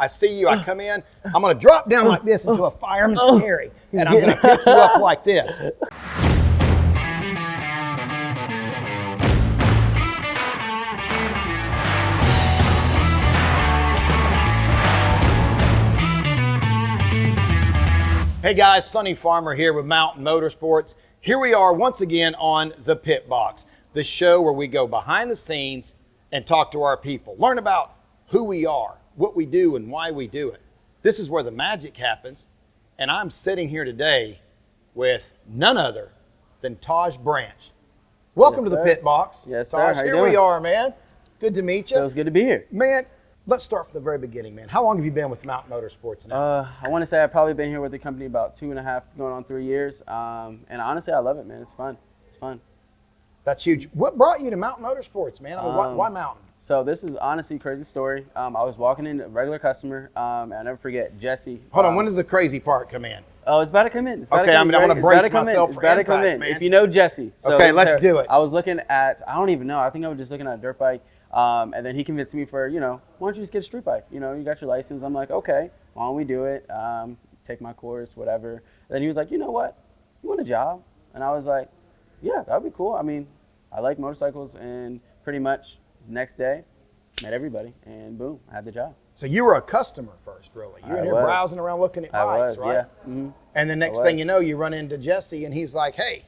I see you, I come in, I'm gonna drop down like this into a fireman's carry, and I'm gonna pick you up like this. Hey guys, Sonny Farmer here with Mountain Motorsports. Here we are once again on The Pit Box, the show where we go behind the scenes and talk to our people, learn about who we are, what we do, and why we do it. This is where the magic happens, and I'm sitting here today with none other than Taj Branch. Welcome to The Pit Box. Yes, Taj, sir. How you here we doing? are, man. Good to meet you. Feels good to be here. Man, let's start from the very beginning, man. How long have you been with Mountain Motorsports now? I want to say I've probably been here with the company about 2.5, going on 3 years. And honestly, I love it, man. It's fun. It's fun. That's huge. What brought you to Mountain Motorsports, man? I mean, why Mountain? So this is honestly a crazy story. I was walking in, a regular customer, and I'll never forget, Jesse. Hold on, when does the crazy part come in? Oh, it's about to come in. It's about Okay, to come in. I want to brace It's myself for about to come impact, in. man. If you know Jesse. So Okay, let's do it. I was looking at, I don't even know, I think I was just looking at a dirt bike. And then he convinced me for, why don't you just get a street bike? You got your license. I'm like, okay, why don't we do it? Take my course, whatever. And then he was like, you know what? You want a job? And I was like, yeah, that would be cool. I mean, I like motorcycles, and pretty much next day, met everybody, and boom, I had the job. So you were a customer first, really. You were in here browsing around looking at bikes, right? Yeah. Mm-hmm. And the next thing you know, you run into Jesse, and he's like, hey,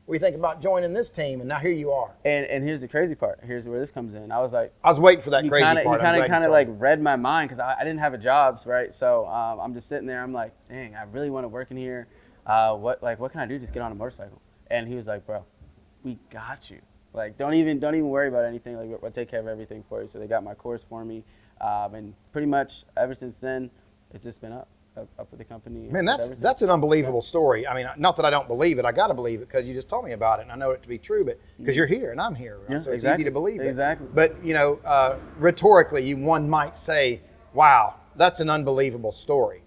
what do you think about joining this team? And now here you are. And here's the crazy part. Here's where this comes in. I was like, I was waiting for that crazy part. He kind of like read my mind, because I didn't have a job, right? So I'm just sitting there. I'm like, dang, I really want to work in here. What can I do? Just get on a motorcycle. And he was like, bro, we got you. Like, don't even worry about anything. Like, we'll take care of everything for you. So they got my course for me, and pretty much ever since then, it's just been up with the company. Man, that's an unbelievable story. I mean, not that I don't believe it. I got to believe it because you just told me about it, and I know it to be true. But because you're here and I'm here, yeah, so it's easy to believe it. Exactly. But rhetorically, one might say, "Wow, that's an unbelievable story."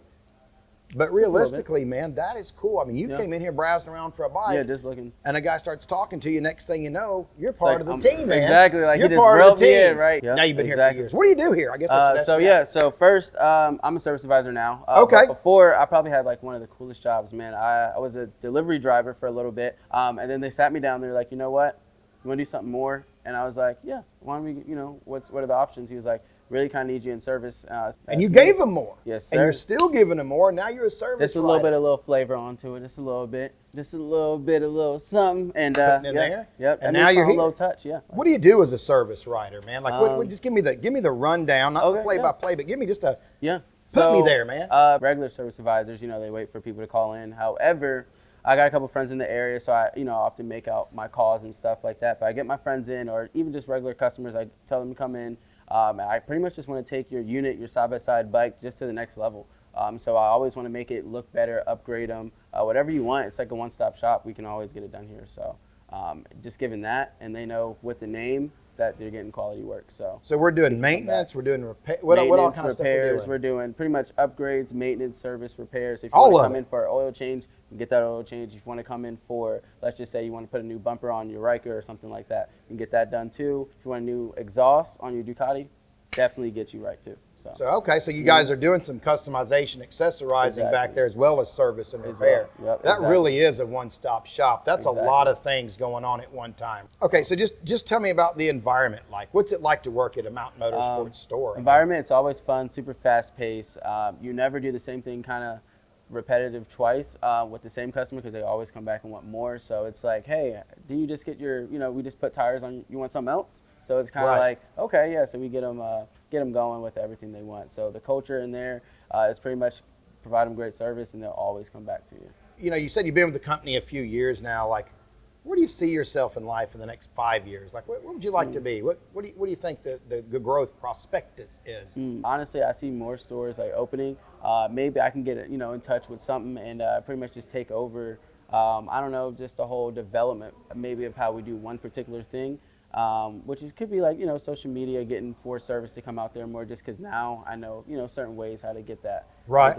But realistically, man, that is cool. I mean, you came in here browsing around for a bike. Yeah, just looking. And a guy starts talking to you. Next thing you know, you're part of the team, man. Exactly. Like, you're he just part of roped the me team. in, right? Now you've been here for years. What do you do here? I guess that's So first, I'm a service advisor now. Okay. But before, I probably had like one of the coolest jobs, man. I was a delivery driver for a little bit, and then they sat me down. They're like, you know what? You want to do something more? And I was like, yeah. Why don't we? What are the options? He was like, really kind of need you in service. And you gave them more. Yes, sir. And you're still giving them more. Now you're a service Just a little bit, a little flavor onto it. Just a little bit, a little something. And putting in there. Yep. And now you're here. A little touch, yeah. What do you do as a service rider, man? Like, just give me the rundown, not the play-by-play, but give me just a put me there, man. Regular service advisors, they wait for people to call in. However, I got a couple friends in the area, so I often make out my calls and stuff like that. But I get my friends in, or even just regular customers. I tell them to come in. I pretty much just want to take your unit, your side-by-side bike, just to the next level. So I always want to make it look better, upgrade them, whatever you want. It's like a one-stop shop. We can always get it done here. So just giving that, and they know with the name that they're getting quality work. So we're doing maintenance, we're doing repair. What all kind of stuff repairs? We're doing pretty much upgrades, maintenance, service, repairs. If you want to come in for an oil change, you can get that oil change. If you want to come in for, let's just say you want to put a new bumper on your Riker or something like that, you can get that done too. If you want a new exhaust on your Ducati, definitely get you right too. So you guys are doing some customization, accessorizing back there, as well as service and repair. Yep, that really is a one-stop shop. That's a lot of things going on at one time. Okay, so just tell me about the environment. Like, what's it like to work at a Mountain Motorsports store? Environment, it's always fun, super fast-paced. You never do the same thing kind of repetitive twice with the same customer, because they always come back and want more. So it's like, hey, do you just get your, we just put tires on, you want something else? So it's kind of like, okay, yeah, so we get them going with everything they want. So the culture in there is pretty much provide them great service, and they'll always come back to you. You said you've been with the company a few years now. Like, where do you see yourself in life in the next 5 years? Like, what would you like to be? What do you think the growth prospectus is? Honestly, I see more stores like opening. Maybe I can get in touch with something and pretty much just take over. I don't know, just the whole development maybe of how we do one particular thing. Which could be like, social media, getting for service to come out there more, just because now I know, certain ways how to get that. Right.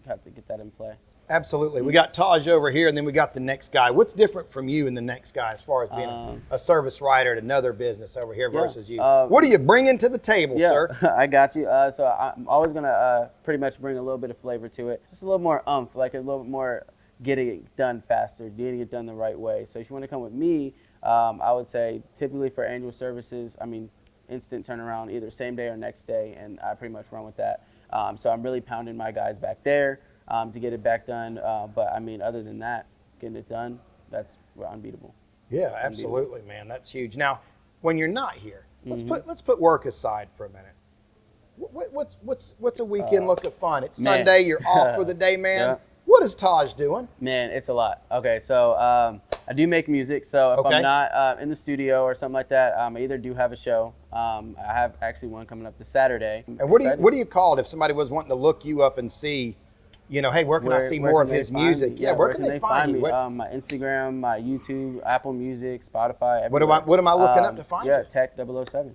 Have to get that in play. Absolutely. We got Taj over here, and then we got the next guy. What's different from you and the next guy as far as being a service writer at another business over here versus you? What are you bringing to the table, sir? I got you. So I'm always going to pretty much bring a little bit of flavor to it. Just a little more like a little bit more getting it done faster, getting it done the right way. So if you want to come with me, I would say typically for annual services, I mean, instant turnaround, either same day or next day, and I pretty much run with that. So I'm really pounding my guys back there to get it back done. But I mean, other than that, getting it done, that's unbeatable. Yeah, absolutely, man. That's huge. Now, when you're not here, let's put work aside for a minute. What's a weekend look of fun? It's Sunday. You're off for the day, man. Yeah. What is Taj doing? Man, it's a lot. Okay, so I do make music. So if I'm not in the studio or something like that, I either do have a show. I have actually one coming up this Saturday. And what do you call it if somebody was wanting to look you up and see, you know, hey, where can I see more of his music? Yeah, where can they find you? My Instagram, my YouTube, Apple Music, Spotify. What am I looking up to find you? Yeah, Tech007.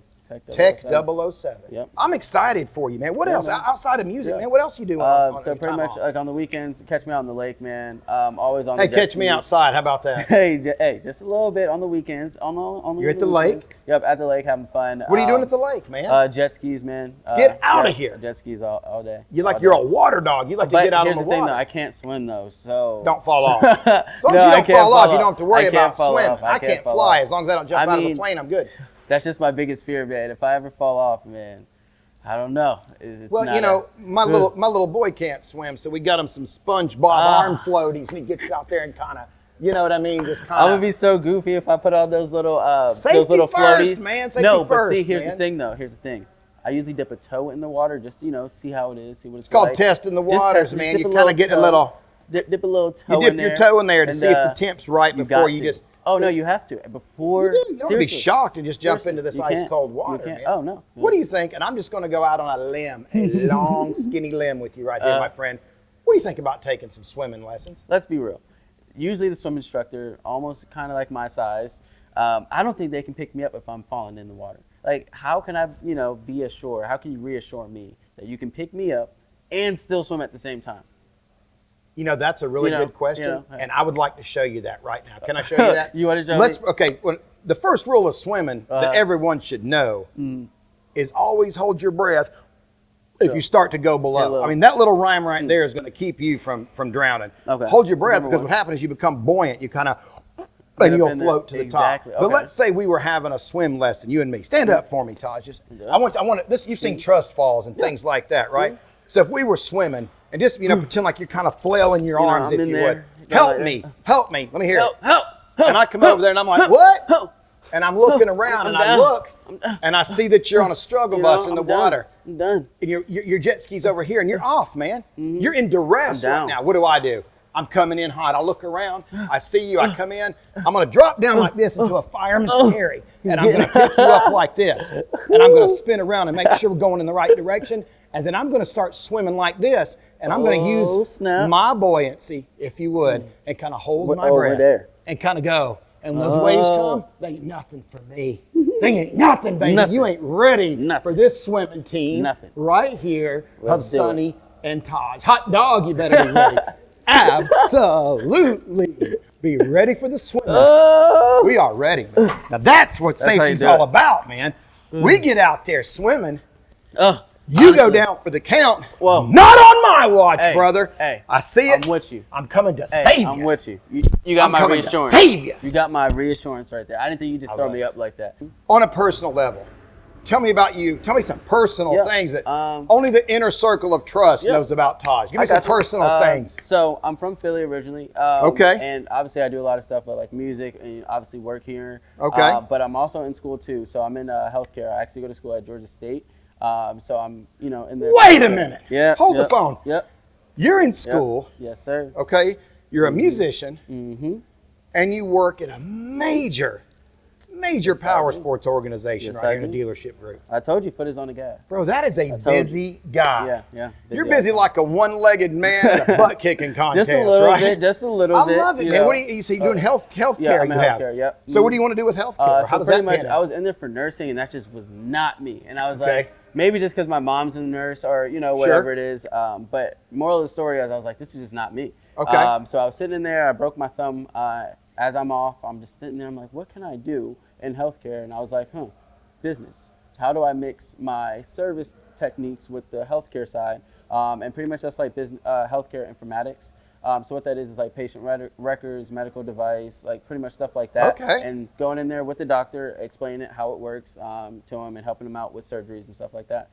Tech 007. Yep. I'm excited for you, man. What else outside of music, man? What else you do? So pretty much like on the weekends, catch me out on the lake, man. Always on. Hey, catch me outside. How about that? Hey, just a little bit on the weekends. On the. You're at the lake. Yep, at the lake having fun. What are you doing at the lake, man? Jet skis, man. Get out of here. Jet skis all day. You're a water dog. You like to get out on the water. Here's the thing, though. I can't swim though, so. Don't fall off. As long as you don't fall off, you don't have to worry about swimming. I can't fly. As long as I don't jump out of the plane, I'm good. That's just my biggest fear, man. If I ever fall off, man, I don't know. Well, you know, my little boy can't swim, so we got him some SpongeBob arm floaties, and he gets out there and kind of, you know what I mean, just kind of. I would be so goofy if I put on those little floaties. Man. Safety no, first, but see, here's the thing, though. Here's the thing. I usually dip a toe in the water, just see how it is, see what it's called like. testing the waters, man. You kind of get a little. Dip a little toe in there. You dip your toe in there to see if the temp's right before you just. Oh, no, you have to. Before. You don't be shocked and just jump into this ice cold water, man. Oh, no. What do you think? And I'm just going to go out on a limb, a long, skinny limb with you right here, my friend. What do you think about taking some swimming lessons? Let's be real. Usually the swim instructor, almost kind of like my size, I don't think they can pick me up if I'm falling in the water. Like, how can I, be assured? How can you reassure me that you can pick me up and still swim at the same time? You know, that's a really good question, and I would like to show you that right now. Can I show you that? You want to show me? Okay, the first rule of swimming that everyone should know is always hold your breath if you start to go below. I mean, that little rhyme right there is going to keep you from drowning. Okay. Hold your breath because what happens is you become buoyant. You kind of, and you'll float to the top. Okay. But let's say we were having a swim lesson, you and me. Stand up for me, Taj. Just, I want this. You've seen trust falls and things like that, right? So if we were swimming, and just, pretend like you're kind of flailing your arms, if you would. Help me. Let me hear it. Help. And I come over there and I'm like, what? And I'm looking around and I look and I see that you're on a struggle bus in the water. I'm done. And your jet ski's over here and you're off, man. You're in duress right now. What do? I'm coming in hot. I look around. I see you. I come in. I'm going to drop down like this into a fireman's carry. And I'm going to pick you up like this. And I'm going to spin around and make sure we're going in the right direction. And then I'm going to start swimming like this. And I'm going to use my buoyancy, if you would, and kind of hold my breath there. And kind of go. And when those waves come, they ain't nothing for me. They ain't nothing, baby. Nothing. You ain't ready for this swimming team right here of Sonny and Taj. Hot dog, you better be ready. Absolutely. Be ready for the swim. We are ready, man. Now that's what safety's all about, man. We get out there swimming. You go down for the count. Whoa. Not on my watch, brother. Hey, I see it. I'm with you. I'm coming to save you. I'm with you. You got my reassurance. Save you. You got my reassurance right there. I didn't think you just throw me up like that. On a personal level, tell me about you. Tell me some personal things that only the inner circle of trust knows about Taj. Give me some personal things. So I'm from Philly originally. And obviously I do a lot of stuff like music and obviously work here. But I'm also in school too. So I'm in healthcare. I actually go to school at Georgia State. So I'm, in there. Wait a minute. Yeah. Hold the phone. Yep. You're in school. Yep. Yes, sir. Okay. You're a musician. And you work in a major power sports organization right here in the dealership group. I told you, foot is on the gas. Bro, that is a busy guy. Yeah. You're busy like a one-legged man at a butt-kicking contest, just a little right? bit, just a little bit. I love it, man. What do you say? You're doing healthcare. Yeah, I'm in healthcare. Yep. So what do you want to do with healthcare? How does that pan out? I was in there for nursing, and that just was not me. And I was like, maybe just because my mom's a nurse or whatever it is. But moral of the story is, I was like, this is just not me. Okay. So I was sitting in there. I broke my thumb. As I'm off, I'm just sitting there. I'm like, what can I do in healthcare? And I was like, business. How do I mix my service techniques with the healthcare side? And pretty much that's like business, healthcare informatics. So what that is like patient records, medical device, like pretty much stuff like that. Okay. And going in there with the doctor, explaining it, how it works to him, and helping him out with surgeries and stuff like that.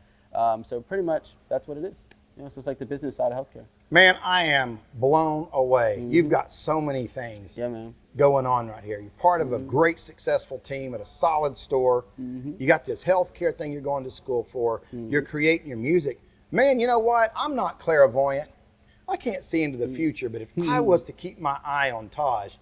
So pretty much that's what it is. So it's like the business side of healthcare. Man, I am blown away. You've got so many things going on right here. You're part of a great, successful team at a solid store. You got this healthcare thing you're going to school for. You're creating your music. Man, you know what? I'm not clairvoyant. I can't see into the future, but if I was to keep my eye on Taj,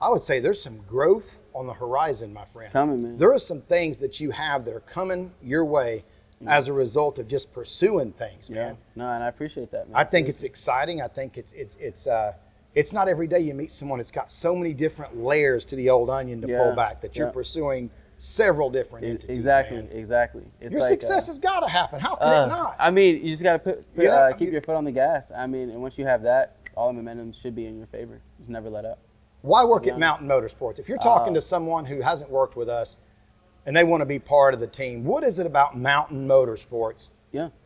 I would say there's some growth on the horizon, my friend. It's coming, man. There are some things that you have that are coming your way as a result of just pursuing things, man. No, and I appreciate that, man. I think it's exciting. I think it's not every day you meet someone that's got so many different layers to the old onion to pull back, that you're pursuing several different entities. Exactly. It's your like, success has got to happen. How could it not? I mean, you just got to keep your foot on the gas. I mean, and once you have that, all the momentum should be in your favor. Just never let up. Why work at Mountain Motorsports? If you're talking to someone who hasn't worked with us and they want to be part of the team, what is it about Mountain Motorsports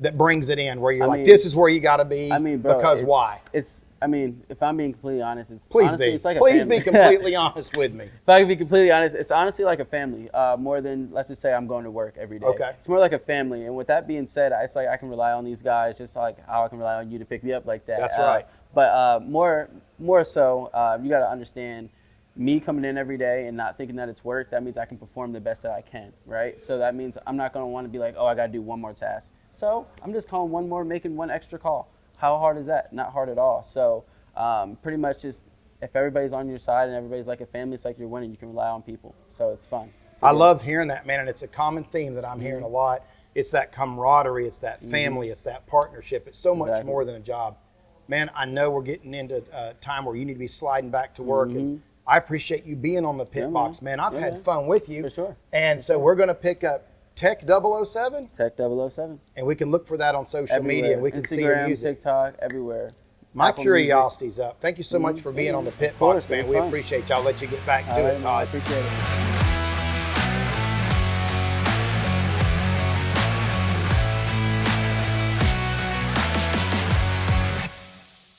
that brings it in where you're like, this is where you got to be? I mean, bro, because why? I mean, if I'm being completely honest, it's Please honestly, be. it's like a Please family. be completely honest with me. If I can be completely honest, it's honestly like a family, more than, let's just say, I'm going to work every day. Okay. It's more like a family. And with that being said, it's like I can rely on these guys just like how I can rely on you to pick me up like that. That's right. But more so, you got to understand, me coming in every day and not thinking that it's work, that means I can perform the best that I can, right? So that means I'm not going to want to be like, I got to do one more task. So I'm just calling one more, making one extra call. How hard is that? Not hard at all. So pretty much just, if everybody's on your side and everybody's like a family, it's like you're winning. You can rely on people. So it's fun. I love hearing that, man, and it's a common theme that I'm hearing a lot. It's that camaraderie, it's that family, it's that partnership. It's so much more than a job. Man, I know we're getting into a time where you need to be sliding back to work, and I appreciate you being on the pit box, man. I've had fun with you. For sure. And so we're going to pick up Tech 007. Tech 007. And we can look for that on social media, and we can see your music. TikTok, everywhere. My curiosity's up. Thank you so much for being on the pit box, man. We appreciate y'all. Let you get back to it, Todd. I appreciate it.